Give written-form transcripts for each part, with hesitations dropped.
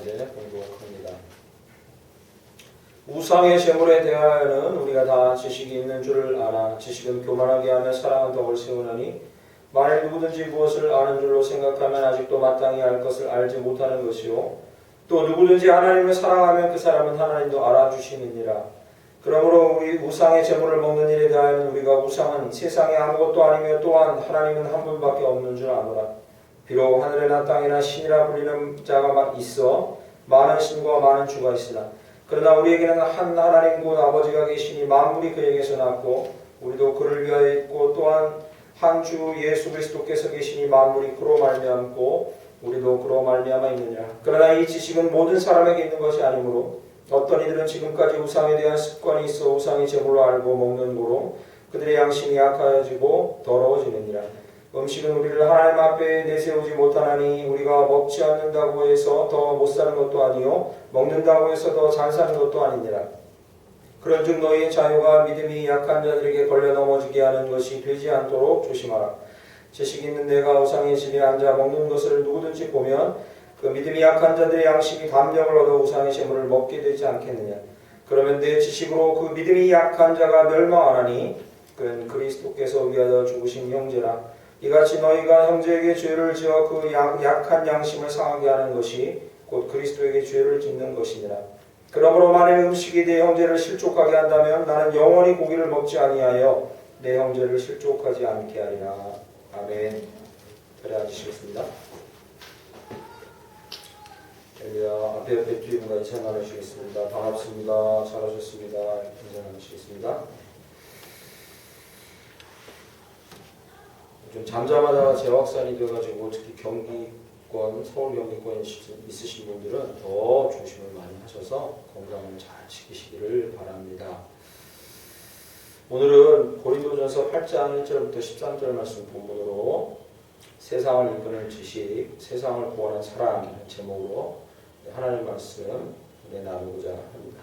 이제 공부합니다. 우상의 제물에 대하여는 우리가 다 지식이 있는 줄을 알아. 지식은 교만하게 하며 사랑은 덕을 세우나니 만일 누구든지 무엇을 아는 줄로 생각하면 아직도 마땅히 알 것을 알지 못하는 것이요 또 누구든지 하나님을 사랑하면 그 사람은 하나님도 알아주시느니라. 그러므로 우리 우상의 제물을 먹는 일에 대하여는 우리가 우상은 세상에 아무것도 아니며 또한 하나님은 한 분밖에 없는 줄 아노라. 비록 하늘이나 땅이나 신이라 불리는 자가 있어 많은 신과 많은 주가 있으나 그러나 우리에게는 한 하나님 곧 아버지가 계시니 만물이 그에게서 났고 우리도 그를 위하여 있고 또한 한 주 예수 그리스도께서 계시니 만물이 그로 말미암고 우리도 그로 말미암아 있느니라. 그러나 이 지식은 모든 사람에게 있는 것이 아니므로 어떤 이들은 지금까지 우상에 대한 습관이 있어 우상의 제물로 알고 먹는 고로 그들의 양심이 약하여지고 더러워지느니라. 음식은 우리를 하나님 앞에 내세우지 못하나니 우리가 먹지 않는다고 해서 더 못 사는 것도 아니요 먹는다고 해서 더 잘 사는 것도 아니니라. 그런즉 너희의 자유가 믿음이 약한 자들에게 걸려 넘어지게 하는 것이 되지 않도록 조심하라. 지식 있는 내가 우상의 집에 앉아 먹는 것을 누구든지 보면 그 믿음이 약한 자들의 양심이 감정을 얻어 우상의 제물을 먹게 되지 않겠느냐. 그러면 내 지식으로 그 믿음이 약한 자가 멸망하나니 그는 그리스도께서 위하여 죽으신 형제라. 이같이 너희가 형제에게 죄를 지어 그 약한 양심을 상하게 하는 것이 곧 그리스도에게 죄를 짓는 것이니라. 그러므로 만일 음식이 내 형제를 실족하게 한다면 나는 영원히 고기를 먹지 아니하여 내 형제를 실족하지 않게 하리라. 아멘. 자리에 앉으시겠습니다. 앞에 뒤에 분과 인사 나누시겠습니다. 반갑습니다. 잘하셨습니다. 인사 나누시겠습니다. 좀 잠잠하다가 재확산이 되어가지고 특히 경기권, 서울 경기권에 있으신 분들은 더 조심을 많이 하셔서 건강을 잘 지키시기를 바랍니다. 오늘은 고린도전서 8장 1절부터 13절 말씀 본문으로 세상을 이끄는 지식, 세상을 구원한 사랑이라는 제목으로 하나님의 말씀 나누고자 합니다.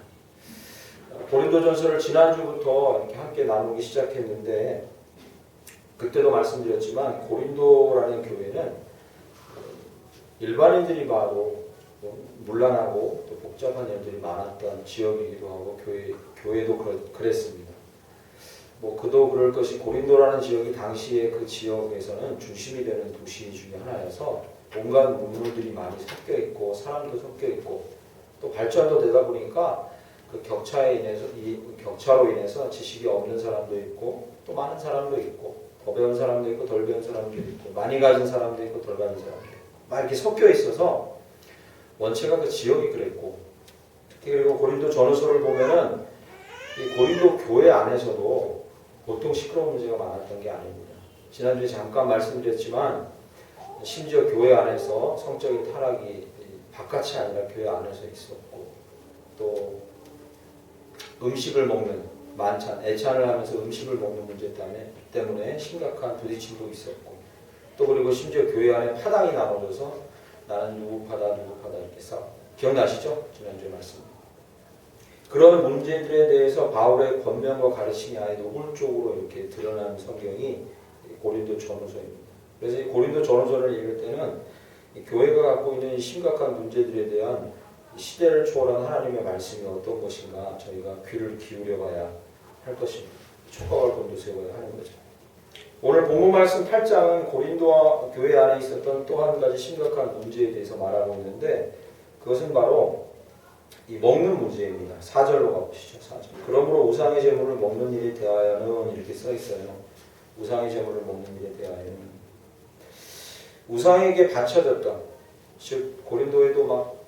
고린도전서를 지난주부터 이렇게 함께 나누기 시작했는데 그때도 말씀드렸지만 고린도라는 교회는 일반인들이 봐도 문란하고 또 복잡한 일들이 많았던 지역이기도 하고 교회도 그랬습니다. 그도 그럴 것이 고린도라는 지역이 당시에 그 지역에서는 중심이 되는 도시 중에 하나여서 온갖 문물들이 많이 섞여 있고 사람도 섞여 있고 또 발전도 되다 보니까 그 격차로 인해서 지식이 없는 사람도 있고 또 많은 사람도 있고 더 배운 사람도 있고 덜 배운 사람도 있고 많이 가진 사람도 있고 덜 가진 사람도 있고 막 이렇게 섞여 있어서 원체가 그 지역이 그랬고 특히 그리고 고린도 전후서를 보면은 이 고린도 교회 안에서도 보통 시끄러운 문제가 많았던 게 아닙니다. 지난주에 잠깐 말씀드렸지만 심지어 교회 안에서 성적인 타락이 바깥이 아니라 교회 안에서 있었고 또 음식을 먹는 만찬, 애찬을 하면서 음식을 먹는 문제 때문에 심각한 부딪힘도 있었고 또 그리고 심지어 교회 안에 파당이 나눠져서 나는 누구 파다 이렇게 싸우고 기억나시죠? 지난주에 말씀. 그런 문제들에 대해서 바울의 권면과 가르침이 아예 노골적으로 이렇게 드러나는 성경이 고린도 전후서입니다. 그래서 이 고린도 전후서를 읽을 때는 교회가 갖고 있는 심각한 문제들에 대한 시대를 초월한 하나님의 말씀이 어떤 것인가 저희가 귀를 기울여 봐야 할 것입니다. 촉각을 곤두세워야 하는 거죠. 오늘 본문 말씀 8장은 고린도와 교회 안에 있었던 또 한 가지 심각한 문제에 대해서 말하고 있는데 그것은 바로 이 먹는 문제입니다. 4절로 가보시죠. 4절. 그러므로 우상의 제물을 먹는 일에 대하여는 이렇게 써 있어요. 우상의 제물을 먹는 일에 대하여는 우상에게 바쳐졌던 즉 고린도에도 막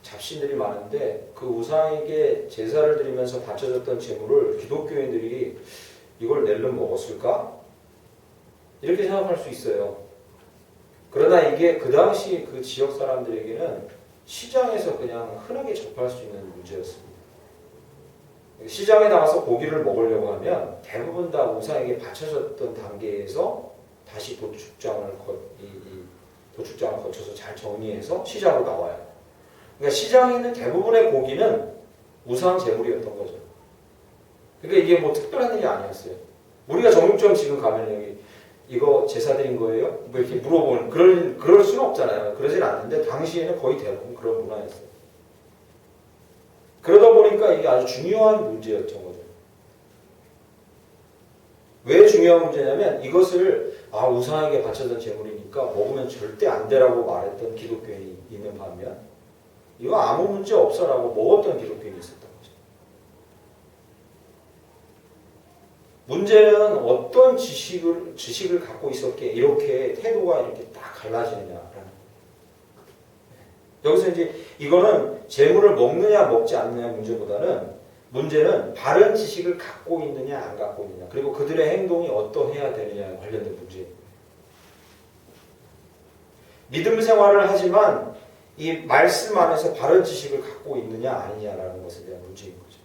잡신들이 많은데 그 우상에게 제사를 드리면서 바쳐졌던 제물을 기독교인들이 이걸 낼름 먹었을까? 이렇게 생각할 수 있어요. 그러나 이게 그 당시 그 지역 사람들에게는 시장에서 그냥 흔하게 접할 수 있는 문제였습니다. 시장에 나가서 고기를 먹으려고 하면 대부분 다 우상에게 바쳐졌던 단계에서 다시 도축장을 거쳐서 잘 정리해서 시장으로 나와요. 그러니까 시장에 있는 대부분의 고기는 우상 제물이었던 거죠. 그러니까 이게 특별한 일이 아니었어요. 우리가 정육점 지금 가면 여기 이거 제사 드린 거예요? 뭐 이렇게 물어보는 그럴 수는 없잖아요. 그러진 않는데 당시에는 거의 대부분 그런 문화였어요. 그러다 보니까 이게 아주 중요한 문제였던 거죠. 왜 중요한 문제냐면 이것을 우상에게 바쳐진 제물이니까 먹으면 절대 안 되라고 말했던 기독교인이 있는 반면 이거 아무 문제 없어라고 먹었던 기독교인이 있었던 거죠. 문제는 어떤 지식을 갖고 있었기에 이렇게 태도가 이렇게 딱 갈라지느냐라는. 여기서 이제 이거는 제물을 먹느냐 먹지 않느냐 문제보다는 문제는 바른 지식을 갖고 있느냐 안 갖고 있느냐 그리고 그들의 행동이 어떠해야 되느냐에 관련된 문제예요. 믿음 생활을 하지만 이 말씀 안에서 바른 지식을 갖고 있느냐 아니냐라는 것에 대한 문제인 거죠.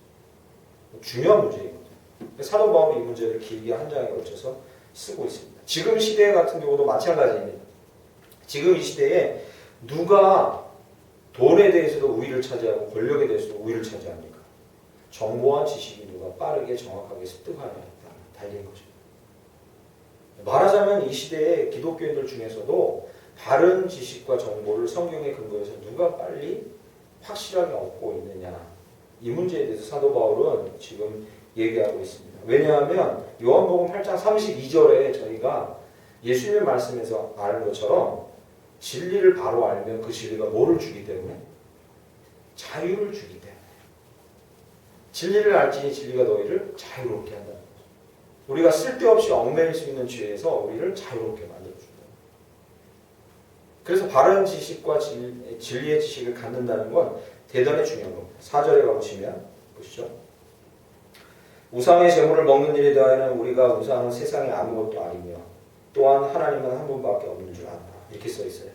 중요한 문제인 거죠. 사도 바울이 이 문제를 길게 한 장에 걸쳐서 쓰고 있습니다. 지금 시대 같은 경우도 마찬가지입니다. 지금 이 시대에 누가 돈에 대해서도 우위를 차지하고 권력에 대해서도 우위를 차지합니까? 정보와 지식이 누가 빠르게 정확하게 습득하냐에 달린 거죠. 말하자면 이 시대의 기독교인들 중에서도 바른 지식과 정보를 성경에 근거해서 누가 빨리 확실하게 얻고 있느냐 이 문제에 대해서 사도 바울은 지금 얘기하고 있습니다. 왜냐하면 요한복음 8장 32절에 저희가 예수님의 말씀에서 아는 것처럼 진리를 바로 알면 그 진리가 뭐를 주기 때문에? 자유를 주기 때문에. 진리를 알지니 진리가 너희를 자유롭게 한다. 우리가 쓸데없이 얽매일 수 있는 죄에서 우리를 자유롭게 만들어준다. 그래서 바른 지식과 진리의 지식을 갖는다는 건 대단히 중요한 겁니다. 4절에 가보시면 보시죠. 우상의 제물을 먹는 일에 대하여는 우리가 우상은 세상에 아무것도 아니며 또한 하나님은 한 분밖에 없는 줄 안다. 이렇게 써 있어요.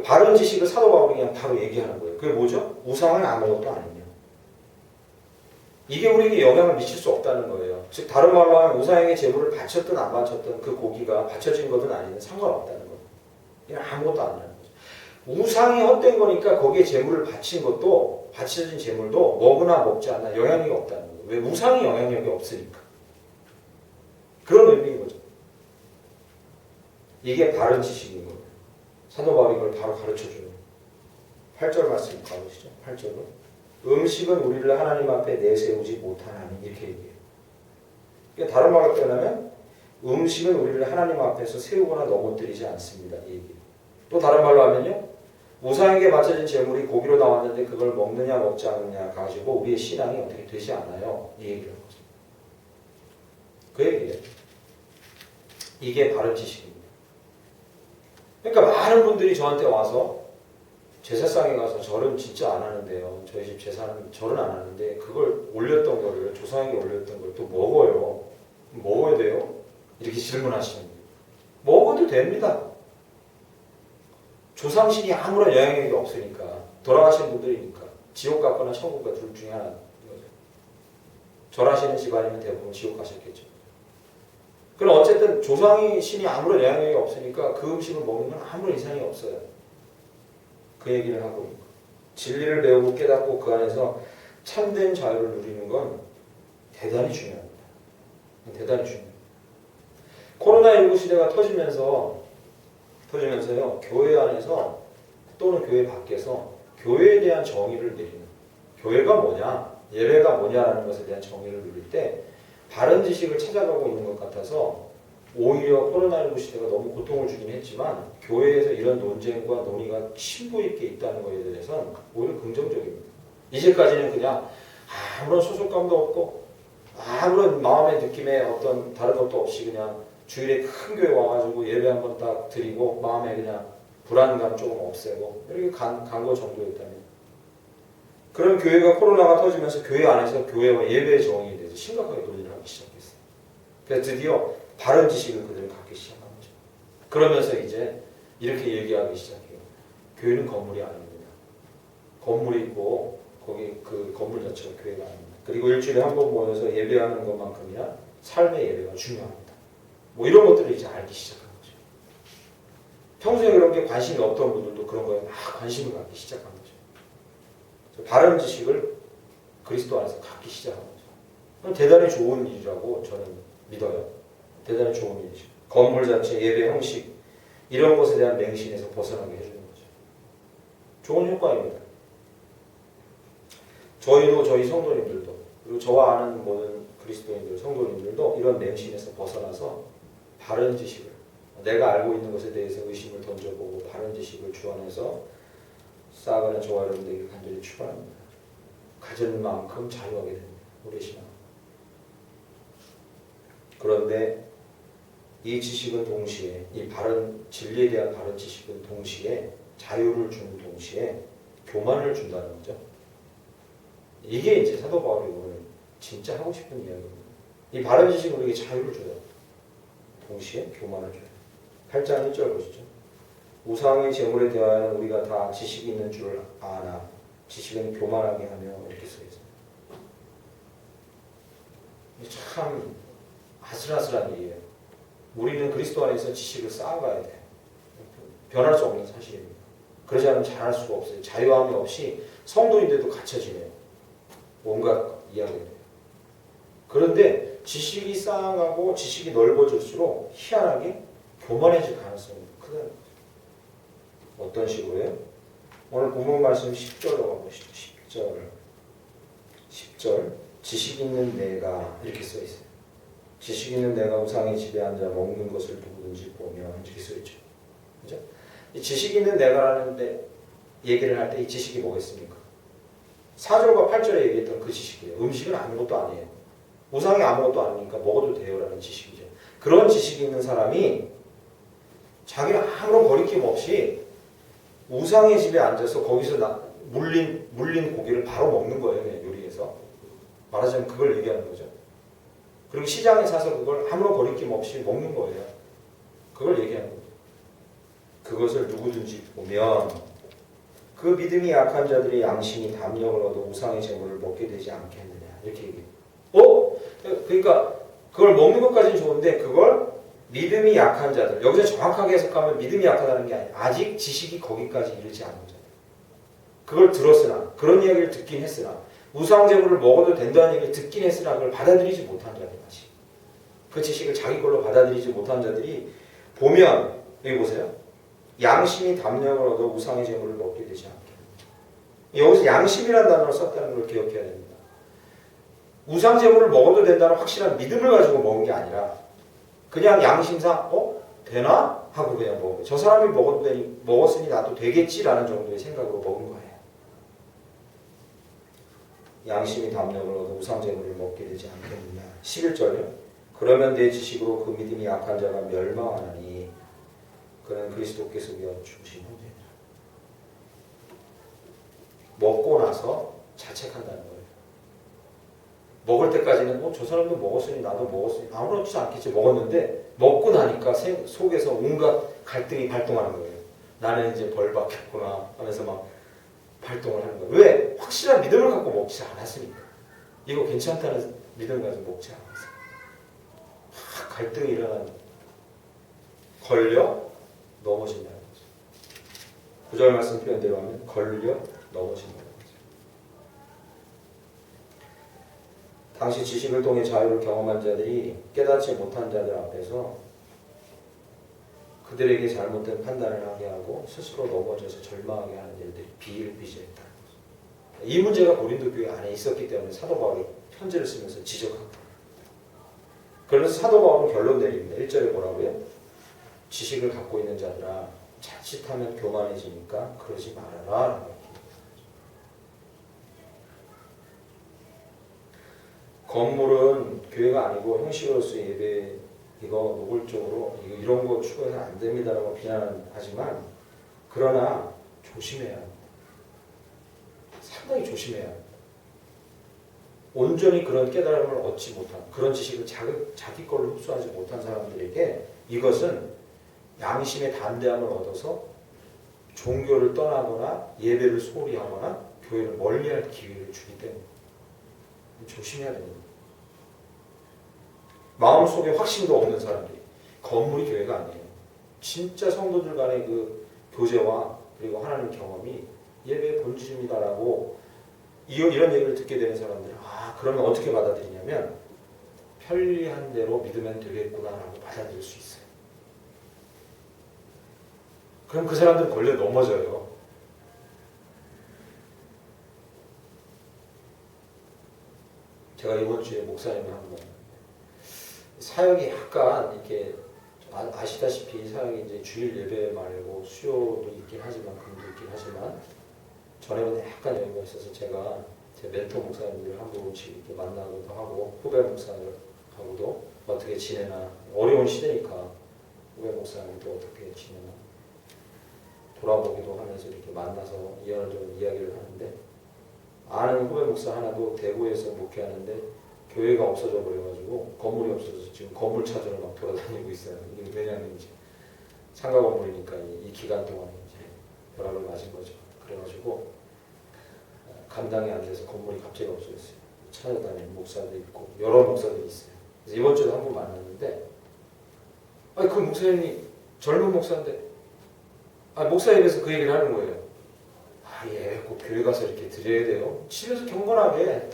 바른 지식을 사도 바울이 그냥 바로 얘기하는 거예요. 그게 뭐죠? 우상은 아무것도 아니며. 이게 우리에게 영향을 미칠 수 없다는 거예요. 즉 다른 말로 하면 우상에게 제물을 바쳤든 안 바쳤든 그 고기가 바쳐진 거든 아니든 상관없다는 거예요. 그냥 아무것도 아니라는 거죠. 우상이 헛된 거니까 거기에 제물을 바친 것도 바쳐진 제물도 먹으나 먹지 않나 영향이 없다는 거예요. 왜? 우상이 영향력이 없으니까. 그런 의미인 거죠. 이게 바른 지식인 거예요. 사도 바울이 이걸 바로 가르쳐주는 8절 말씀 가보시죠. 8절로 음식은 우리를 하나님 앞에 내세우지 못하나니 이렇게 얘기해요. 그러니까 다른 말로 표현하면 음식은 우리를 하나님 앞에서 세우거나 넘어뜨리지 않습니다. 이 얘기예요. 또 다른 말로 하면요. 우상에게 바쳐진 제물이 고기로 나왔는데 그걸 먹느냐 먹지 않느냐 가지고 우리의 신앙이 어떻게 되지 않아요. 이 얘기를 하는 거죠. 그 얘기예요. 이게 바른 지식입니다. 그러니까 많은 분들이 저한테 와서 제사상에 가서 절은 진짜 안 하는데요. 저희 집 제사는 절은 안 하는데 그걸 올렸던 거를 조상에게 올렸던 걸 또 먹어요. 먹어야 돼요? 이렇게 질문하시는 거예요. 먹어도 됩니다. 조상신이 아무런 영향력이 없으니까 돌아가신 분들이니까 지옥 갔거나 천국 가 둘 중에 하나인 거죠. 절하시는 집안이면 대부분 지옥 가셨겠죠. 그럼 어쨌든 조상의 신이 아무런 영향력이 없으니까 그 음식을 먹는 건 아무런 이상이 없어요. 그 얘기를 하고 있는 거예요. 진리를 배우고 깨닫고 그 안에서 참된 자유를 누리는 건 대단히 중요합니다. 대단히 중요해요. 코로나19 시대가 터지면서요, 교회 안에서 또는 교회 밖에서 교회에 대한 정의를 내리는, 교회가 뭐냐, 예배가 뭐냐라는 것에 대한 정의를 누릴 때 바른 지식을 찾아가고 있는 것 같아서 오히려 코로나19 시대가 너무 고통을 주긴 했지만 교회에서 이런 논쟁과 논의가 심도 있게 있다는 것에 대해서는 오히려 긍정적입니다. 이제까지는 그냥 아무런 소속감도 없고 아무런 마음의 느낌에 어떤 다른 것도 없이 그냥 주일에 큰 교회 와가지고 예배 한번 딱 드리고 마음에 그냥 불안감 조금 없애고 이렇게 간 거 정도였다면 그런 교회가 코로나가 터지면서 교회 안에서 교회와 예배의 정의에 대해서 심각하게 논의를 하기 시작했어요. 그래서 드디어 바른 지식을 그들은 갖기 시작한 거죠. 그러면서 이제 이렇게 얘기하기 시작해요. 교회는 건물이 아닙니다. 건물이 있고 거기 그 건물 자체가 교회가 아닙니다. 그리고 일주일에 한 번 모여서 예배하는 것만큼이나 삶의 예배가 중요합니다. 뭐 이런 것들을 이제 알기 시작한 거죠. 평소에 그런 게 관심이 없던 분들도 그런 거에 막 관심을 갖기 시작한 거죠. 바른 지식을 그리스도 안에서 갖기 시작한 거죠. 그건 대단히 좋은 일이라고 저는 믿어요. 대단히 좋은 일이죠. 건물 자체, 예배 형식 이런 것에 대한 맹신에서 벗어나게 해주는 거죠. 좋은 효과입니다. 저희도 저희 성도님들도 그리고 저와 아는 모든 그리스도인들, 성도님들도 이런 맹신에서 벗어나서 바른 지식을 내가 알고 있는 것에 대해서 의심을 던져보고 바른 지식을 주안해서 쌓아가는 저와 여러분들에게 간절히 축원합니다. 가진 만큼 자유하게 됩니다. 우리 신앙. 그런데 이 지식은 동시에 이 바른 진리에 대한 바른 지식은 동시에 자유를 주는 동시에 교만을 준다는 거죠. 이게 이제 사도 바울이 오늘 진짜 하고 싶은 이야기입니다. 이 바른 지식은 우리에게 자유를 줘요. 동시에 교만을 줘요. 8장 1절 보시죠. 우상의 제물에 대하여 우리가 다 지식이 있는 줄 아나 지식은 교만하게 하며 이렇게 써 있습니다. 참 아슬아슬한 일이에요. 우리는 그리스도 안에서 지식을 쌓아가야 돼요. 변할 수 없는 사실입니다. 그러지 않으면 잘할 수가 없어요. 자유함이 없이 성도인데도 갇혀지네요. 온갖 이야기를 해요. 그런데 지식이 쌓아가고 지식이 넓어질수록 희한하게 교만해질 가능성이 크다는 거죠. 어떤 식으로요? 오늘 본문 말씀 10절로 가보시죠. 10절 지식 있는 내가 이렇게 써 있어요. 지식 있는 내가 우상의 집에 앉아 먹는 것을 누구든지 보면 이렇게 써 있죠. 그죠? 이 지식 있는 내가라는 데 얘기를 할 때 이 지식이 뭐겠습니까? 4절과 8절에 얘기했던 그 지식이에요. 음식은 아무것도 아니에요. 우상이 아무것도 아니니까 먹어도 돼요라는 지식이죠. 그런 지식이 있는 사람이 자기는 아무런 거리낌 없이 우상의 집에 앉아서 거기서 물린 고기를 바로 먹는 거예요. 그냥 요리해서. 말하자면 그걸 얘기하는 거죠. 그리고 시장에 사서 그걸 아무런 거리낌 없이 먹는 거예요. 그걸 얘기하는 거죠. 그것을 누구든지 보면 그 믿음이 약한 자들이 양심이 담력을 얻어 우상의 제물을 먹게 되지 않겠느냐 이렇게 얘기해요. 그러니까 그걸 먹는 것까지는 좋은데 그걸 믿음이 약한 자들, 여기서 정확하게 해석하면 믿음이 약하다는 게 아니에요. 아직 지식이 거기까지 이르지 않은 자들. 그걸 들었으나 그런 이야기를 듣긴 했으나 우상 제물을 먹어도 된다는 얘기를 듣긴 했으나 그걸 받아들이지 못한 자들 같이. 그 지식을 자기 걸로 받아들이지 못한 자들이 보면 여기 보세요. 양심이 담력을 얻어 우상의 제물을 먹게 되지 않게. 여기서 양심이라는 단어를 썼다는 걸 기억해야 됩니다. 우상 제물을 먹어도 된다는 확실한 믿음을 가지고 먹은 게 아니라 그냥 양심상 되나? 하고 그냥 먹어요. 저 사람이 먹었으니 나도 되겠지라는 정도의 생각으로 먹은 거예요. 양심이 담력을 얻어 우상 제물을 먹게 되지 않겠느냐. 11절이요. 그러면 내 지식으로 그 믿음이 약한 자가 멸망하나니 그는 그리스도께서 위하여 죽으신 후되니라. 먹고 나서 자책한다는 거예요. 먹을 때까지는 저 사람도 먹었으니 나도 먹었으니 아무렇지 않겠지 먹었는데 먹고 나니까 속에서 온갖 갈등이 발동하는 거예요. 나는 이제 벌 받겠구나 하면서 막 발동을 하는 거예요. 왜? 확실한 믿음을 갖고 먹지 않았으니까. 이거 괜찮다는 믿음을 가지고 먹지 않았어요. 갈등이 일어나는 걸려 넘어진다는 거죠. 9절 말씀 표현대로 하면 걸려 넘어진다는 거죠. 당시 지식을 통해 자유를 경험한 자들이 깨닫지 못한 자들 앞에서 그들에게 잘못된 판단을 하게 하고 스스로 넘어져서 절망하게 하는 일들이 비일비재했다는 거죠. 이 문제가 고린도 교회 안에 있었기 때문에 사도 바울이 편지를 쓰면서 지적하고 그래서 사도 바울은 결론 내립니다. 1절에 뭐라고요? 지식을 갖고 있는 자들아 자칫하면 교만해지니까 그러지 말아라. 건물은 교회가 아니고 형식으로서의 예배 이거 노골적으로 이런 거 추구해서는 안 됩니다라고 비난하지만 그러나 조심해야 합니다. 상당히 조심해야 합니다. 온전히 그런 깨달음을 얻지 못한 그런 지식을 자기 걸로 흡수하지 못한 사람들에게 이것은 양심의 단대함을 얻어서 종교를 떠나거나 예배를 소홀히 하거나 교회를 멀리할 기회를 주기 때문에 조심해야 됩니다. 마음속에 확신도 없는 사람들이 건물이 교회가 아니에요. 진짜 성도들 간의 그 교제와 그리고 하나님 경험이 예배의 본질입니다라고 이런 얘기를 듣게 되는 사람들은 그러면 어떻게 받아들이냐면 편리한 대로 믿으면 되겠구나라고 받아들일 수 있어요. 그럼 그 사람들은 걸려 넘어져요. 제가 이번 주에 목사님을 한번 사역이 약간 이렇게 아시다시피 사역이 이제 주일 예배 말고 수요도 있긴 하지만 금도 있긴 하지만 전에보다 약간 여유가 있어서 제가 제 멘토 목사님들 한 분씩 이렇게 만나기도 하고 후배 목사님하고도 어떻게 지내나 어려운 시대니까 후배 목사님도 어떻게 지내나 돌아보기도 하면서 이렇게 만나서 이런저런 이야기를 하는데 아는 후배 목사 하나도 대구에서 목회하는데 교회가 없어져 버려가지고 건물이 없어져서 지금 건물 찾으러 막 돌아다니고 있어요. 이게 왜냐하면 이제 상가 건물이니까 이 기간 동안 이제 벼락을 맞은 거죠. 그래가지고 감당이 안 돼서 건물이 갑자기 없어졌어요. 찾아다니는 목사도 있고 여러 목사들이 있어요. 그래서 이번 주에도 한 번 만났는데 아니 그 목사님이 젊은 목사인데 목사님에서 그 얘기를 하는 거예요. 꼭 교회 가서 이렇게 드려야 돼요. 집에서 경건하게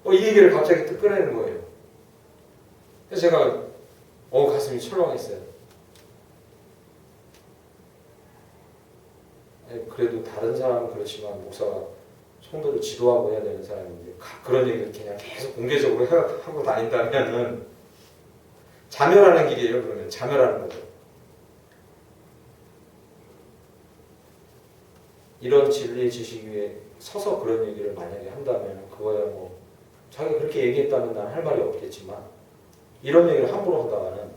이 얘기를 갑자기 또 꺼내는 거예요. 그래서 제가 가슴이 철렁했어요. 그래도 다른 사람은 그렇지만 목사가 성도를 지도하고 해야 되는 사람인데 그런 얘기를 그냥 계속 공개적으로 하고 다닌다면은 자멸하는 길이에요. 그러면 자멸하는 거죠. 이런 진리의 지식 위에 서서 그런 얘기를 만약에 한다면 그거야 뭐 자기가 그렇게 얘기했다면 난 할 말이 없겠지만 이런 얘기를 함부로 하다가는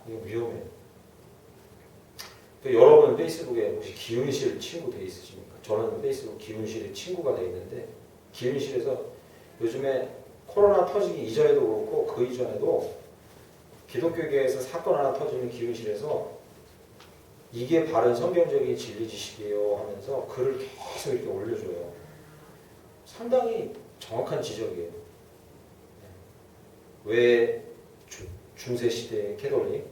이거 위험해요. 또 여러분 페이스북에 혹시 기훈실 친구 돼 있으십니까? 저는 페이스북 기훈실에 친구가 돼 있는데 기훈실에서 요즘에 코로나 터지기 이전에도 그렇고 그 이전에도 기독교계에서 사건 하나 터지면 기훈실에서 이게 바른 성경적인 진리 지식이에요 하면서 글을 계속 이렇게 올려줘요. 상당히 정확한 지적이에요. 왜 중세시대의 캐톨릭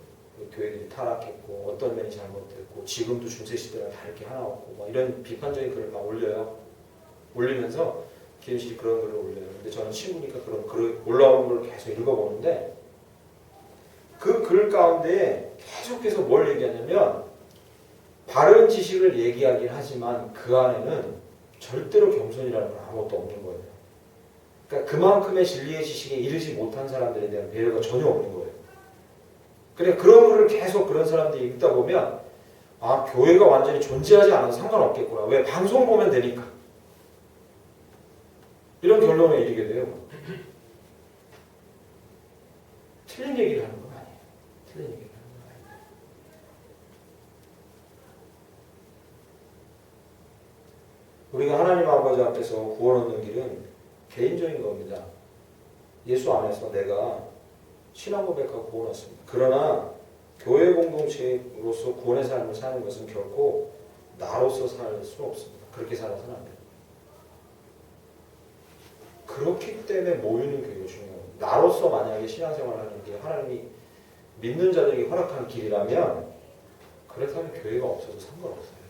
교회들이 타락했고 어떤 면이 잘못됐고 지금도 중세시대가 다 이렇게 하나 없고 막 이런 비판적인 글을 막 올려요. 올리면서 기훈실이 그런 글을 올려요. 근데 저는 친구니까 그런 글을 올라오는 걸 계속 읽어보는데 그 글 가운데 계속해서 뭘 얘기하냐면 바른 지식을 얘기하긴 하지만 그 안에는 절대로 겸손이라는 건 아무것도 없는 거예요. 그러니까 그만큼의 진리의 지식에 이르지 못한 사람들에 대한 배려가 전혀 없는 거예요. 그래 그런 거를 계속 그런 사람들이 읽다 보면 교회가 완전히 존재하지 않아도 상관없겠구나. 왜 방송 보면 되니까. 이런 결론에 이르게 돼요. 틀린 얘기를 하는 건 아니에요. 틀린 얘기를 하는 건 아니에요. 우리가 하나님 아버지 앞에서 구원 얻는 길은 개인적인 겁니다. 예수 안에서 내가 신앙 고백하고 구원 얻습니다. 그러나 교회 공동체로서 구원의 삶을 사는 것은 결코 나로서 살 수 없습니다. 그렇게 살아서는 안 돼요. 그렇기 때문에 모이는 교회가 중요합니다. 나로서 만약에 신앙생활을 하는 게 하나님이 믿는 자들에게 허락한 길이라면 그렇다면 교회가 없어도 상관없어요.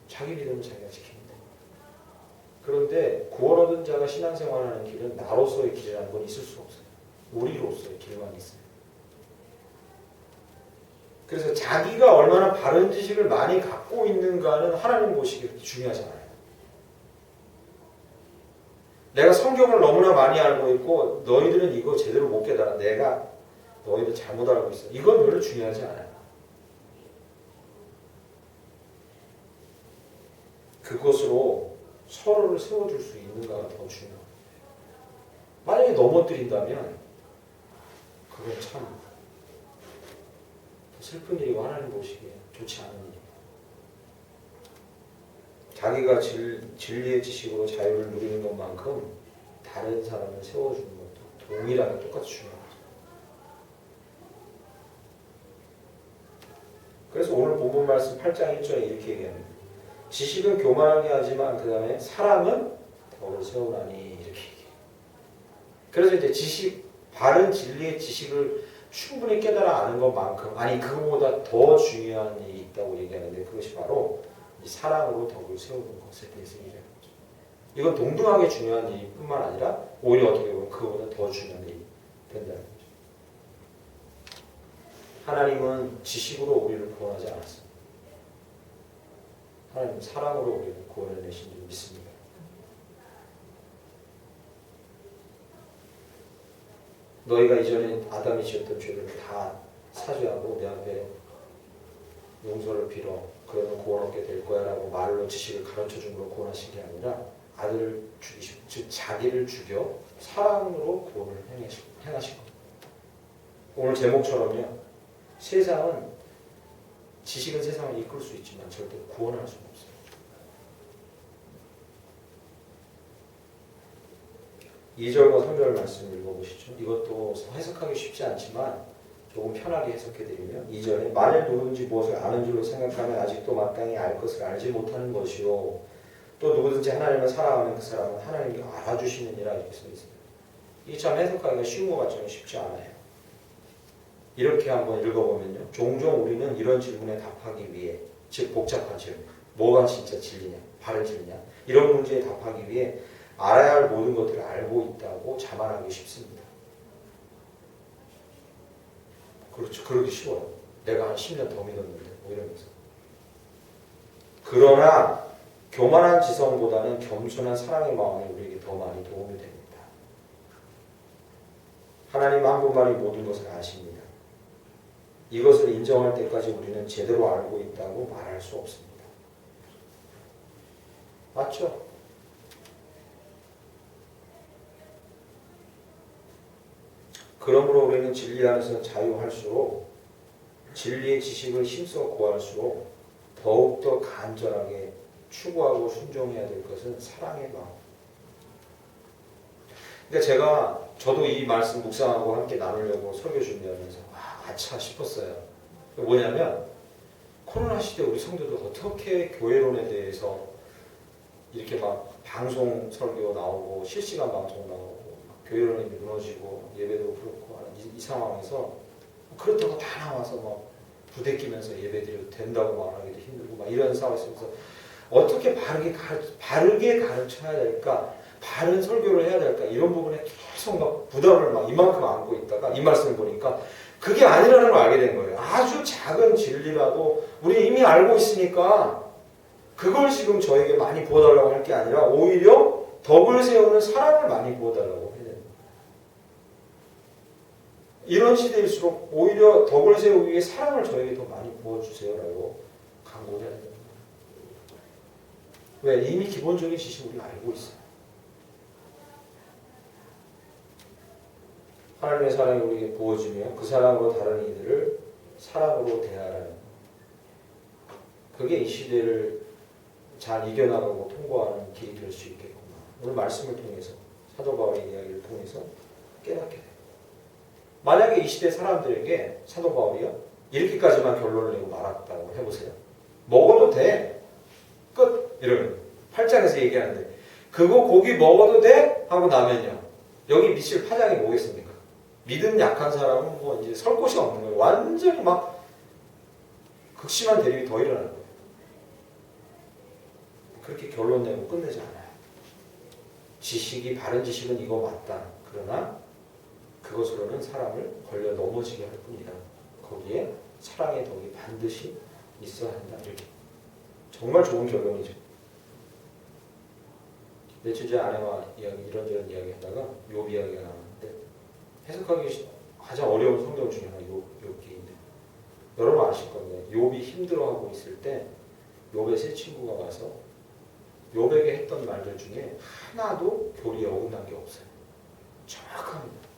자기 믿음은 자기가 지킵니다. 그런데 구원 얻은 자가 신앙생활하는 길은 나로서의 길이라는 건 있을 수 없어요. 우리로서의 길만 있어요. 그래서 자기가 얼마나 바른 지식을 많이 갖고 있는가는 하나님 보시기에 중요하지 않아요. 내가 성경을 너무나 많이 알고 있고 너희들은 이거 제대로 못 깨달아. 내가 너희들 잘못 알고 있어. 이건 별로 중요하지 않아요. 그것으로 서로를 세워줄 수 있는가가 더 중요해요. 만약에 넘어뜨린다면 그건 참 슬픈 일이고 하나님 보시기에 좋지 않은 일이에요. 자기가 진리의 지식으로 자유를 누리는 것만큼 다른 사람을 세워주는 것도 동일하게 똑같이 중요합니다. 그래서 오늘 본문 말씀 8장 1절에 이렇게 얘기합니다. 지식은 교만하게 하지만 그 다음에 사랑은 덕을 세우나니 이렇게 얘기해요. 그래서 이제 바른 진리의 지식을 충분히 깨달아 아는 것만큼 그거보다 더 중요한 일이 있다고 얘기하는데 그것이 바로 이 사랑으로 덕을 세우는 것에 대해서 얘기하는 거죠. 이건 동등하게 중요한 일일 뿐만 아니라 오히려 어떻게 보면 그거보다 더 중요한 일이 된다는 거죠. 하나님은 지식으로 우리를 구원하지 않았습니다. 하나님은 사랑으로 우리를 구원해내신 줄 믿습니다. 너희가 이전에 아담이 지었던 죄를 다 사죄하고 내 앞에 용서를 빌어 그러면 구원 얻게 될 거야 라고 말로 지식을 가르쳐 준 걸 구원하신 게 아니라 아들을 죽이시고 즉 자기를 죽여 사랑으로 구원을 행하신 겁니다. 오늘 제목처럼요. 세상은 지식은 세상을 이끌 수 있지만 절대 구원할 수는 없어요. 이 절과 3절 말씀을 읽어보시죠. 이것도 해석하기 쉽지 않지만 조금 편하게 해석해드리면 2절에 만일 누구든지 무엇을 아는 줄로 생각하면 아직도 마땅히 알 것을 알지 못하는 것이요 또 누구든지 하나님을 사랑하는 그 사람은 하나님이 알아주시느니라 이렇게 써 있습니다. 이게 참 해석하기가 쉬운 것 같지만 쉽지 않아요. 이렇게 한번 읽어보면요. 종종 우리는 이런 질문에 답하기 위해 즉 복잡한 질문 뭐가 진짜 진리냐 바른 진리냐 이런 문제에 답하기 위해 알아야 할 모든 것들을 알고 있다고 자만하기 쉽습니다. 그렇죠. 그러기 쉬워요. 내가 한 10년 더 믿었는데 뭐 이러면서. 그러나 교만한 지성보다는 겸손한 사랑의 마음이 우리에게 더 많이 도움이 됩니다. 하나님 한 분만이 모든 것을 아십니다. 이것을 인정할 때까지 우리는 제대로 알고 있다고 말할 수 없습니다. 맞죠? 그러므로 우리는 진리 안에서 자유할수록 진리의 지식을 힘써 구할수록 더욱더 간절하게 추구하고 순종해야 될 것은 사랑의 마음. 그러니까 저도 이 말씀 묵상하고 함께 나누려고 설교 준비하면서 아차 싶었어요. 뭐냐면 코로나 시대 우리 성도들 어떻게 교회론에 대해서 이렇게 막 방송 설교 나오고 실시간 방송 나오고 교회론이 무너지고 예배도 그렇고 하는 이 상황에서 그렇다고 다 나와서 막 부대끼면서 예배드려도 된다고 말하기도 힘들고 막 이런 상황이 있어서 어떻게 바르게 가르쳐야 될까 바른 설교를 해야 될까 이런 부분에 계속 막 부담을 막 이만큼 안고 있다가 이 말씀을 보니까 그게 아니라는 걸 알게 된 거예요. 아주 작은 진리라도 우리 이미 알고 있으니까 그걸 지금 저에게 많이 부어달라고 할 게 아니라 오히려 덕을 세우는 사랑을 많이 부어달라고 해야 됩니다. 이런 시대일수록 오히려 덕을 세우기 위해 사랑을 저에게 더 많이 부어주세요라고 강구를 해야 됩니다. 왜? 이미 기본적인 지식을 우리가 알고 있어요. 하나님의 사랑이 우리에게 부어지며 그 사랑으로 다른 이들을 사랑으로 대하라는 그게 이 시대를 잘 이겨나가고 통과하는 길이 될 수 있겠구나. 오늘 말씀을 통해서 사도 바울의 이야기를 통해서 깨닫게 돼요. 만약에 이 시대 사람들에게 사도 바울이요 이렇게까지만 결론을 내고 말았다고 해보세요. 먹어도 돼. 끝. 이러면 8장에서 얘기하는데 그거 고기 먹어도 돼? 하고 나면요. 여기 미칠 파장이 뭐겠습니까? 믿음 약한 사람은 뭐 이제 설 곳이 없는 거예요. 완전히 막 극심한 대립이 더 일어나는 거예요. 그렇게 결론 내고 끝내지 않아요. 지식이 바른 지식은 이거 맞다. 그러나 그것으로는 사람을 걸려 넘어지게 할 뿐이다. 거기에 사랑의 덕이 반드시 있어야 한다. 이렇게 정말 좋은 결론이죠. 며칠 전에 아내와 이런저런 이야기 하다가 욥 이야기가 나왔는데 해석하기 가장 어려운 성경 중에 하나 욥기인데 여러분 아실 건데 욥이 힘들어하고 있을 때 욥의 세 친구가 와서 욥에게 했던 말들 중에 하나도 교리에 어긋난 게 없어요. 정확합니다.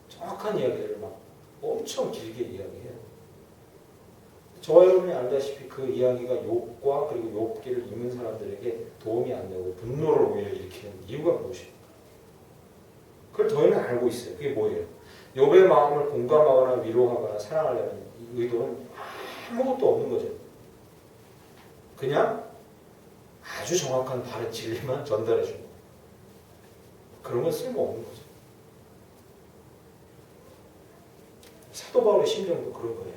정확한 이야기를 막 엄청 길게 이야기해요. 저와 여러분이 알다시피 그 이야기가 욥과 그리고 욥기를 읽는 사람들에게 도움이 안 되고 분노를 오히려 일으키는 이유가 무엇입니까? 그걸 저희는 알고 있어요. 그게 뭐예요? 욥의 마음을 공감하거나 위로하거나 사랑하려는 의도는 아무것도 없는 거죠. 그냥 아주 정확한 바른 진리만 전달해 주는 거예요. 그런 건 쓸모없는 거죠. 사도 바울의 심정도 그런 거예요.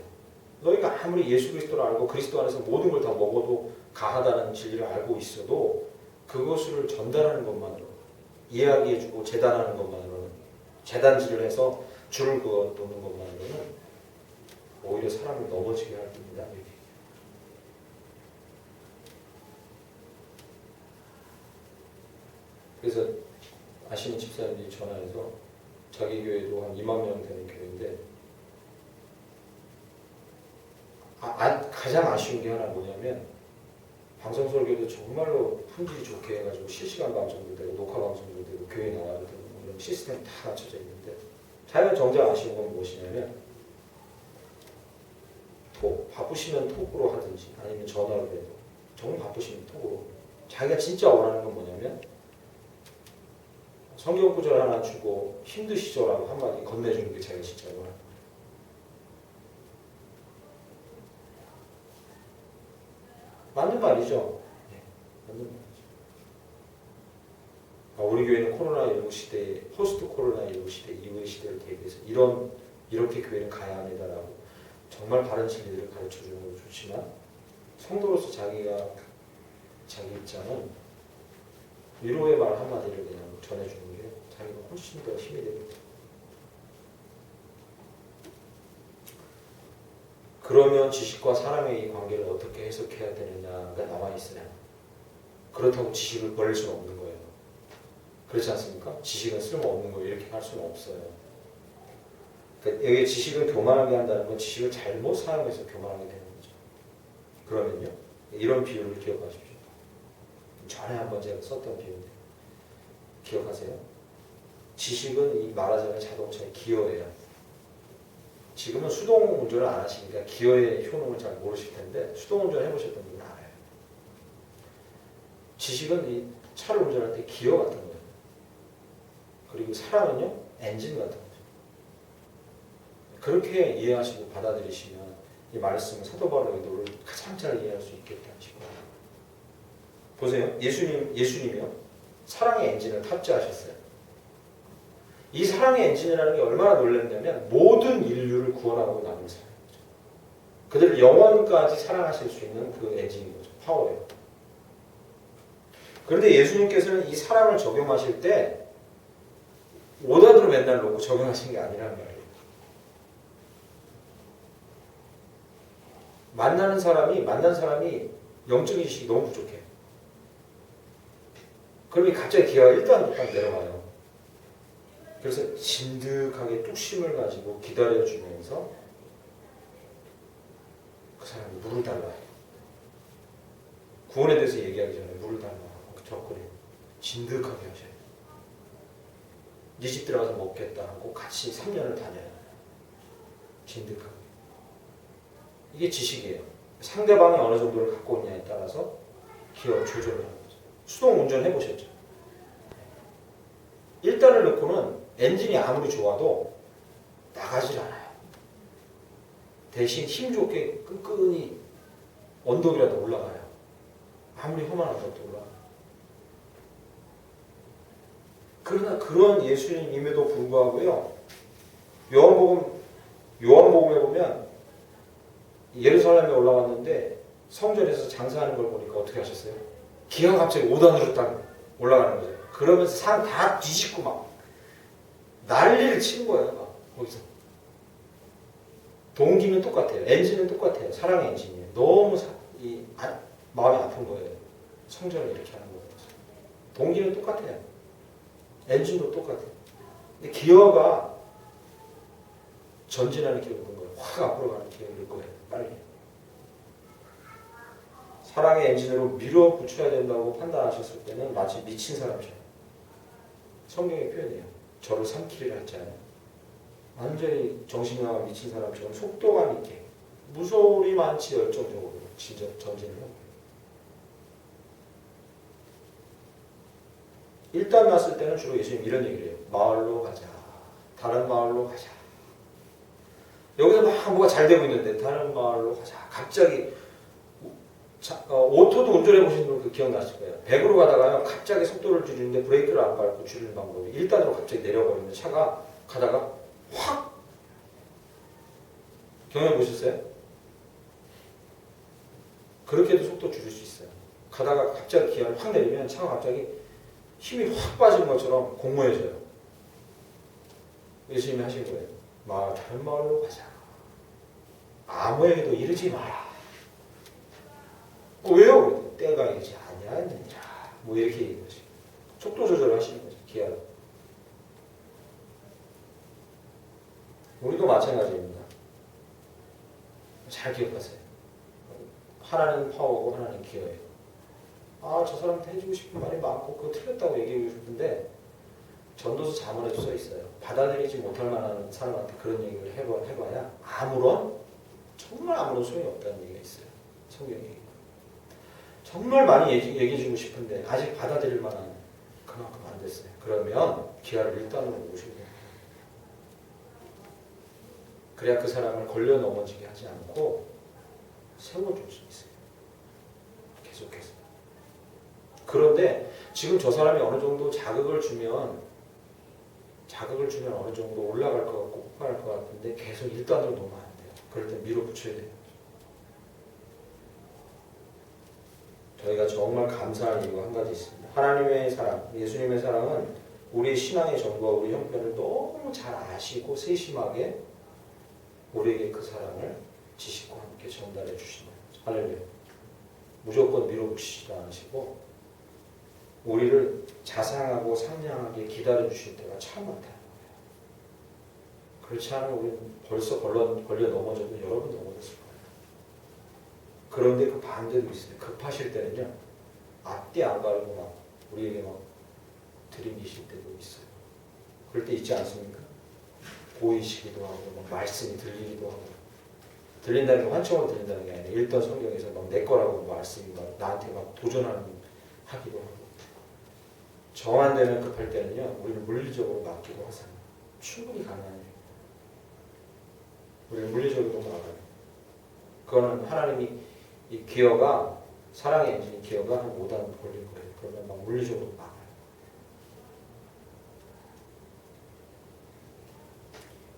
너희가 아무리 예수 그리스도를 알고 그리스도 안에서 모든 걸 다 먹어도 가하다는 진리를 알고 있어도 그것을 전달하는 것만으로 이야기해주고 재단하는 것만으로는 재단질을 해서 줄을 그어 놓는 것만으로는 오히려 사람을 넘어지게 할 겁니다. 그래서 아시는 집사님들이 전화해서 자기 교회도 한 2만 명 되는 교회인데 가장 아쉬운 게 하나 뭐냐면 방송 설교도 정말로 품질이 좋게 해가지고 실시간 방송도 되고 녹화 방송도 되고 교회 나와도 되고 이런 시스템이 다 갖춰져 있는데 자기가 정작 아쉬운 건 무엇이냐면 바쁘시면 톡으로 하든지 아니면 전화로 해도 정말 바쁘시면 톡으로 자기가 진짜 원하는 건 뭐냐면 성경 구절 하나 주고 힘드시죠라고 한마디 건네주는 게 자기가 진짜 원하는 거예요. 맞는 말이죠. 네, 맞는 말이죠. 우리 교회는 코로나19 시대에 포스트 코로나19 시대 이후의 시대를 대비해서 이렇게 교회는 가야 합니다라고 정말 바른 진리들을 가르쳐주는 것도 좋지만 성도로서 자기가 자기 입장은 위로의 말 한마디를 그냥 전해주는 게 자기가 훨씬 더 힘이 됩니다. 그러면 지식과 사람의 이 관계를 어떻게 해석해야 되느냐가 나와 있으냐. 그렇다고 지식을 버릴 수는 없는 거예요. 그렇지 않습니까? 지식은 쓸모없는 거예요. 이렇게 할 수는 없어요. 그러니까 여기 지식을 교만하게 한다는 건 지식을 잘못 사용해서 교만하게 되는 거죠. 그러면요. 이런 비유를 기억하십시오. 전에 한번 제가 썼던 비유인데 기억하세요? 지식은 이 말하자면 자동차의 기어예요. 지금은 수동 운전을 안 하시니까 기어의 효능을 잘 모르실 텐데 수동 운전 해보셨던 분은 알아요. 지식은 이 차를 운전할 때 기어 같은 거예요. 그리고 사람은요 엔진 같은 거죠. 그렇게 이해하시고 받아들이시면 이 말씀 사도 바울의 의도를 가장 잘 이해할 수 있겠다 싶어요. 보세요. 예수님이요 사랑의 엔진을 탑재하셨어요. 이 사랑의 엔진이라는 게 얼마나 놀랐냐면 모든 인류를 구원하고 남은 사랑이죠. 그들을 영원까지 사랑하실 수 있는 그 엔진인 거죠. 파워예요. 그런데 예수님께서는 이 사랑을 적용하실 때 오단으로 맨날 놓고 적용하신 게 아니라는 말이에요. 만난 사람이 영적인 지식이 너무 부족해. 그러면 갑자기 기아가 1단으로 딱 내려가요. 그래서 진득하게 뚝심을 가지고 기다려주면서 그 사람이 물을 달라요. 구원에 대해서 얘기하기 전에 물을 달라고 적거리요. 진득하게 하셔야 돼요. 네 집 들어가서 먹겠다 하고 같이 3년을 다녀요. 진득하게. 이게 지식이에요. 상대방이 어느 정도를 갖고 있냐에 따라서 기어 조절을 하는 거죠. 수동 운전 해보셨죠? 1단을 넣고는 엔진이 아무리 좋아도 나가질 않아요. 대신 힘 좋게 끈끈이 언덕이라도 올라가요. 아무리 험한 언덕도 올라가요. 그러나 그런 예수님임에도 불구하고요. 요한복음에 보면 예루살렘에 올라왔는데 성전에서 장사하는 걸 보니까 어떻게 하셨어요? 기가 갑자기 5단으로 딱 올라가는 거죠. 그러면서 산 다 뒤집고 막 난리를 치는 거예요. 막 거기서. 동기는 똑같아요. 엔진은 똑같아요. 사랑의 엔진이에요. 너무 마음이 아픈 거예요. 성전을 이렇게 하는 거예요. 동기는 똑같아요. 엔진도 똑같아요. 근데 기어가 전진하는 기어를 넣은 거예요. 확 앞으로 가는 기어를 넣을 거예요. 빨리. 사랑의 엔진으로 밀어붙여야 된다고 판단하셨을 때는 마치 미친 사람처럼. 성경의 표현이에요. 저를 삼키리라 했잖아요. 완전히 정신이 나가 미친 사람처럼 속도감 있게 무서울이 많지 열정적으로 진짜 전진을 해요. 일단 났을 때는 주로 예수님 이런 얘기를 해요. 마을로 가자. 다른 마을로 가자. 여기서 막 뭐가 잘 되고 있는데 다른 마을로 가자. 갑자기 오토도 운전해 보신 분 기억나실 거예요. 100으로 가다가요. 갑자기 속도를 줄이는데 브레이크를 안 밟고 줄이는 방법이 1단으로 갑자기 내려버리면 차가 가다가 확 경험해 보셨어요? 그렇게 해도 속도 줄일 수 있어요. 가다가 갑자기 기아를 확 내리면 차가 갑자기 힘이 확 빠진 것처럼 공모해져요. 예수님이 하신 거예요. 다른 마을로 가자. 아무에게도 이르지 마라. 왜요? 때가 이르지 아니하느니라. 뭐 이렇게 얘기하는 거지. 속도 조절을 하시는 거죠. 기아로. 우리도 마찬가지입니다. 잘 기억하세요. 하나는 파워고 하나는 기어예요. 아, 저 사람한테 해주고 싶은 말이 많고 그거 틀렸다고 얘기하고 싶은데 전도서 자문에도 써 있어요. 받아들이지 못할 만한 사람한테 그런 얘기를 해봐야 정말 아무런 소용이 없다는 얘기가 있어요. 성경 얘기. 정말 많이 얘기해주고 싶은데 아직 받아들일 만한 그만큼 안 됐어요. 그러면 기아를 일단으로 모시고 그래야 그 사람을 걸려 넘어지게 하지 않고 세워줄 수 있어요. 계속해서. 그런데 지금 저 사람이 어느 정도 자극을 주면 어느 정도 올라갈 것 같고 폭발할 것 같은데 계속 일단으로 놓으면 안 돼요. 그럴 때 밀어붙여야 돼요. 저희가 정말 감사할 이유가 한 가지 있습니다. 하나님의 사랑, 예수님의 사랑은 우리의 신앙의 전부와 우리 형편을 너무 잘 아시고 세심하게 우리에게 그 사랑을 지식과 함께 전달해 주시는 거예요. 할렐루야. 무조건 밀어붙이지도 않으시고 우리를 자상하고 상냥하게 기다려 주실 때가 참 많다는 거예요. 그렇지 않으면 우리는 벌써 걸려 넘어져도 여러 번 넘어졌을 거예요. 그런데 그 반대도 있어요. 급하실 때는요. 앞뒤 안 가리고 막 우리에게 막 들이미실 때도 있어요. 그럴 때 있지 않습니까? 보이시기도 하고 막 말씀이 들리기도 하고 들린다는 게 환청으로 들린다는 게 아니라 읽던 성경에서 막 내 거라고 말씀이 막 나한테 막 도전하기도 하고 정한 되면 급할 때는요. 우리를 물리적으로 맡기고 하세요. 충분히 가능한 일이에요. 우리를 물리적으로 막아요. 그거는 하나님이 이 기어가 사랑의 엔진이 기어가 한 5단 걸릴 거예요. 그러면 막 물리적으로 막아요.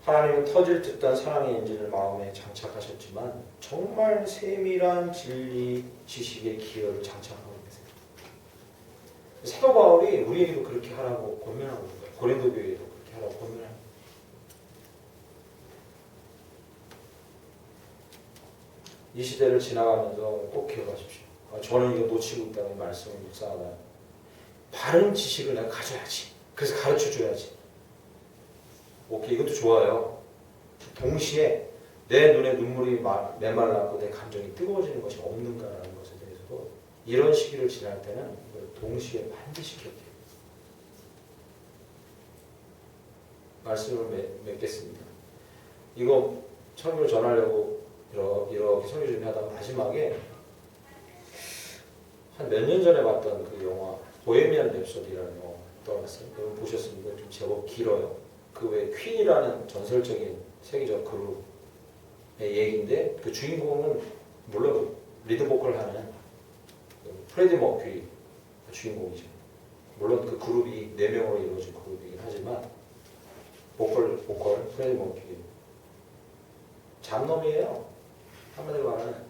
하나님은 터질 듯한 사랑의 엔진을 마음에 장착하셨지만 정말 세밀한 진리 지식의 기어를 장착하고 계세요. 사도 바울이 우리에게도 그렇게 하라고 권면하고 있는 거예요. 고린도 교회에도 그렇게 하라고 권면합니다. 이 시대를 지나가면서 꼭 기억하십시오. 저는 이거 놓치고 있다는 말씀을 묵상하다. 바른 지식을 내가 가져야지. 그래서 가르쳐줘야지. 오케이, 이것도 좋아요. 동시에 내 눈에 눈물이 메말랐고 내 감정이 뜨거워지는 것이 없는가라는 것에 대해서도 이런 시기를 지날 때는 이걸 동시에 반드시 기억해요. 말씀을 맺겠습니다. 이거 설교를 전하려고 이렇게 설교 준비하다가 마지막에 한 몇 년 전에 봤던 그 영화 보헤미안 랩소디라는 영화 떠났어요. 여러분 보셨습니까? 좀 제법 길어요. 그 외에 퀸이라는 전설적인 세계적 그룹의 얘기인데 그 주인공은 물론 리드 보컬 하는 프레디 머큐리 주인공이죠. 물론 그 그룹이 4명으로 이루어진 그룹이긴 하지만 보컬 프레디 머큐리 잡놈이에요. 한마디로 말하면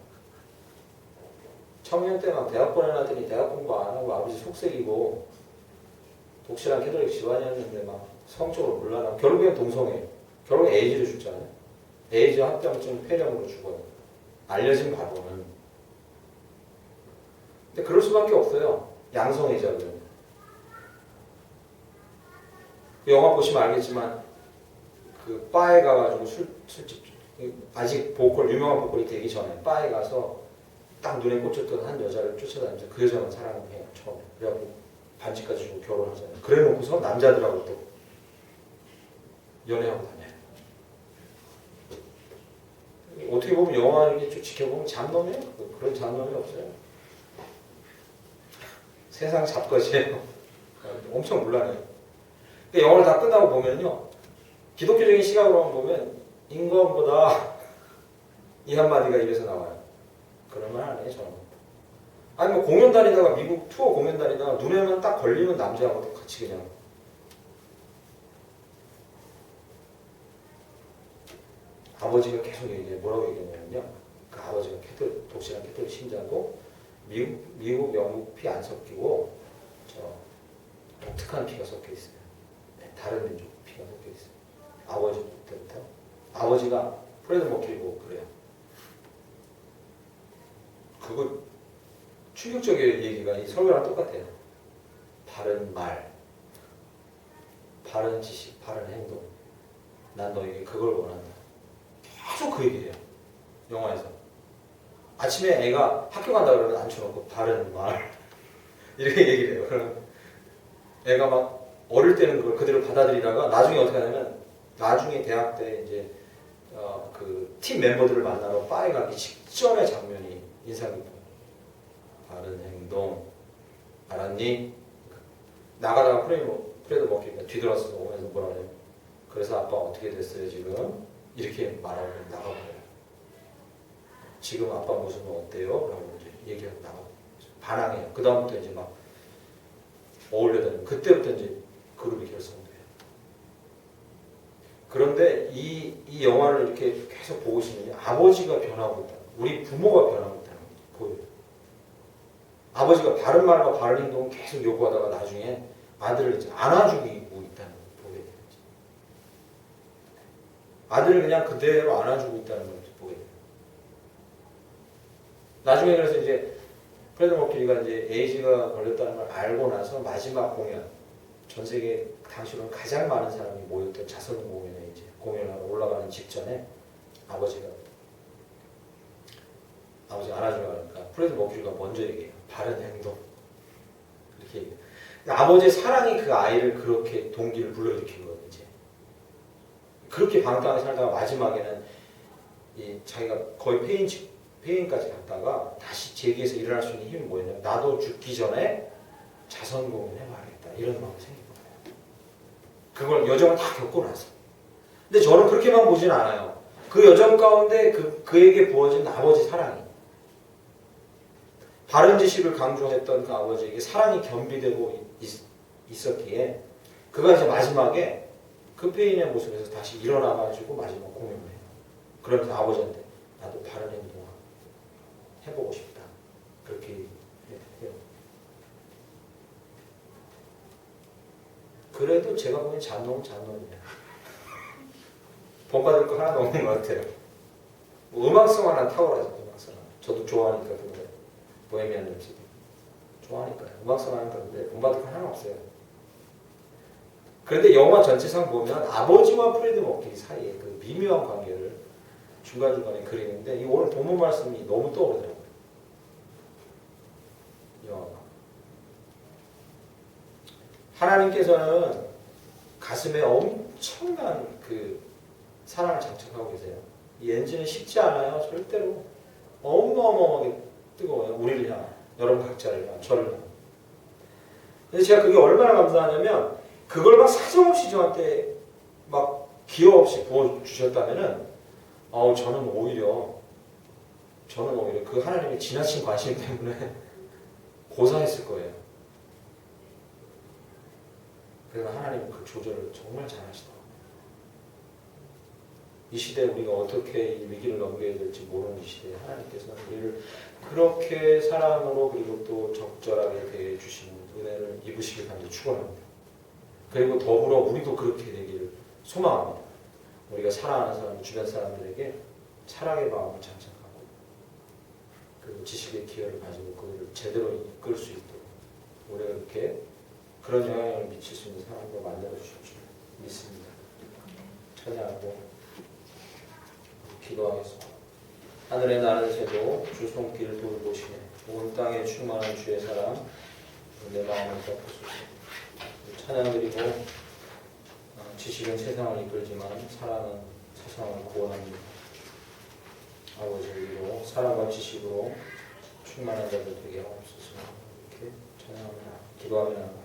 청년 때 막 대학 보내놨더니 대학 공부 안 하고 아버지 속색이고 독실한 캐톨릭 집안이었는데 막 성적으로 물러나고 결국엔 동성애예요. 결국엔 에이즈를 죽잖아요. 에이즈 합병증 폐렴으로 죽어요. 알려진 바로는. 근데 그럴 수밖에 없어요. 양성애자는. 영화 보시면 알겠지만 그 바에 가가지고 술집 아직 유명한 보컬이 되기 전에 바에 가서 딱 눈에 꽂혔던 한 여자를 쫓아다니면서 그 여자만 사랑을 해요. 처음에. 그래갖고 반지까지 주고 결혼하잖아요. 그래 놓고서 남자들하고 또 연애하고 다녀요. 어떻게 보면 영화 이렇게 쭉 지켜보면 잡놈이에요. 그런 잡놈이 없어요. 세상 잡것이에요. 엄청 물란해요. 영화를 다 끝나고 보면요. 기독교적인 시각으로만 보면 인간보다 이 한마디가 입에서 나와요. 그러면 안 해요, 저는. 아니, 뭐 공연 다니다가 미국 투어 공연 다니다가 눈에만 딱 걸리면 남자하고 같이 그냥. 아버지가 계속 얘기해요. 뭐라고 얘기했냐면요. 그 아버지가 독실한 캐톨릭 신자고 미국, 영국 피 안 섞이고 독특한 피가 섞여 있어요. 네, 다른 민족 피가 섞여 있어요. 아버지 때부터. 아버지가 프레드 머큐리고 그래요. 그거 충격적인 얘기가 이 설교랑 똑같아요. 바른 말, 바른 지식, 바른 행동. 난 너에게 그걸 원한다. 계속 그 얘기해요. 영화에서. 아침에 애가 학교 간다 그러면 앉혀놓고 바른 말 이렇게 얘기를 해요. 그럼 애가 막 어릴 때는 그걸 그대로 받아들이다가 나중에 어떻게 하냐면 나중에 대학 때 이제 그 팀 멤버들을 만나러 바에 가기 직전의 장면이 인상 깊어요. 바른 행동 알았니? 나가다가 프레드 머큐리가 뒤돌아서 오면서 뭐라 그래요? 그래서 아빠 어떻게 됐어요 지금? 이렇게 말하고 나가버려요. 지금 아빠 모습은 어때요? 라고 이제 얘기하고 나가고 반항해요. 그 다음부터 이제 막 어울려다니고 그때부터 이제 그룹이 결성돼요. 그런데 이 영화를 이렇게 계속 보고 있으면 아버지가 변하고 있다. 우리 부모가 변하고 있다는 걸 보여요. 아버지가 바른 말과 바른 행동을 계속 요구하다가 나중에 아들을 이제 안아주고 있다는 걸 보게 돼요. 아들을 그냥 그대로 안아주고 있다는 걸 보게 돼요. 나중에 그래서 이제 프레드 머큐리가 이제 에이즈가 걸렸다는 걸 알고 나서 마지막 공연, 전 세계 당시로는 가장 많은 사람이 모였던 자선 공연에 이제 공연하러 올라가는 직전에 아버지가 안아주려고 하니까 프레드 머큐리가 먼저 얘기해요. 바른 행동. 이렇게 얘기해요. 아버지의 사랑이 그 아이를 그렇게 동기를 불러일으킨 거예요. 이제 그렇게 방탕하게 살다가 마지막에는 자기가 거의 폐인까지 갔다가 다시 재기해서 일어날 수 있는 힘이 뭐였냐면 나도 죽기 전에 자선 공연 해봐야겠다 이런 마음이 생긴 거예요. 그걸 여정을 다 겪고 나서. 근데 저는 그렇게만 보진 않아요. 그 여정 가운데 그에게 부어진 아버지 사랑이, 바른 지식을 강조했던 그 아버지에게 사랑이 겸비되고 있었기에 그가 이제 마지막에 그 폐인의 모습에서 다시 일어나가지고 마지막 공연을 해요. 그러면서 아버지한테 나도 바른 행동 해보고 싶다. 그렇게 해요. 그래도 제가 보기엔 잔놈이에요. 본받을 거 하나도 없는 것 같아요. 뭐 음악성 하나 탁월하죠. 음악성 하나. 저도 좋아하니까 그 노래. 보헤미안 랩소디. 좋아하니까요. 음악성 하나 그런데 본받을 거 하나 없어요. 그런데 영화 전체상 보면 아버지와 프레드 머큐리 사이에 그 미묘한 관계를 중간중간에 그리는데 이 오늘 본문 말씀이 너무 떠오르더라고요. 영화가. 하나님께서는 가슴에 엄청난 그 사랑을 장착하고 계세요. 이 엔진은 쉽지 않아요. 절대로. 어마어마하게 뜨거워요. 우리를 향한. 여러분 각자를 향한. 저를 향한. 그래서 제가 그게 얼마나 감사하냐면 그걸 막 사정없이 저한테 막 기여 없이 부어주셨다면은 저는 오히려 그 하나님의 지나친 관심 때문에 고사했을 거예요. 그래서 하나님은 그 조절을 정말 잘하시더라고요. 이 시대에 우리가 어떻게 이 위기를 넘겨야 될지 모르는 이 시대에 하나님께서는 우리를 그렇게 사랑으로 그리고 또 적절하게 대해주시는 은혜를 입으시길 간절히 축원합니다. 그리고 더불어 우리도 그렇게 되기를 소망합니다. 우리가 사랑하는 사람, 주변 사람들에게 사랑의 마음을 장착하고 그리고 지식의 기여를 가지고 그들을 제대로 이끌 수 있도록 우리가 이렇게 그런 영향을 미칠 수 있는 사람으로 만들어 주실 줄 믿습니다. 찬양하고 기도하겠습니다. 하늘에 나는 새도 주 손길을 돌보시네. 온 땅에 충만한 주의 사랑 내 마음을 덮으소서. 찬양드리고 지식은 세상을 이끌지만 사랑은 세상을 구원합니다. 아버지 우리로 사랑과 지식으로 충만한 자들 되게 하옵소서. 이렇게 찬양합니다. 기도하며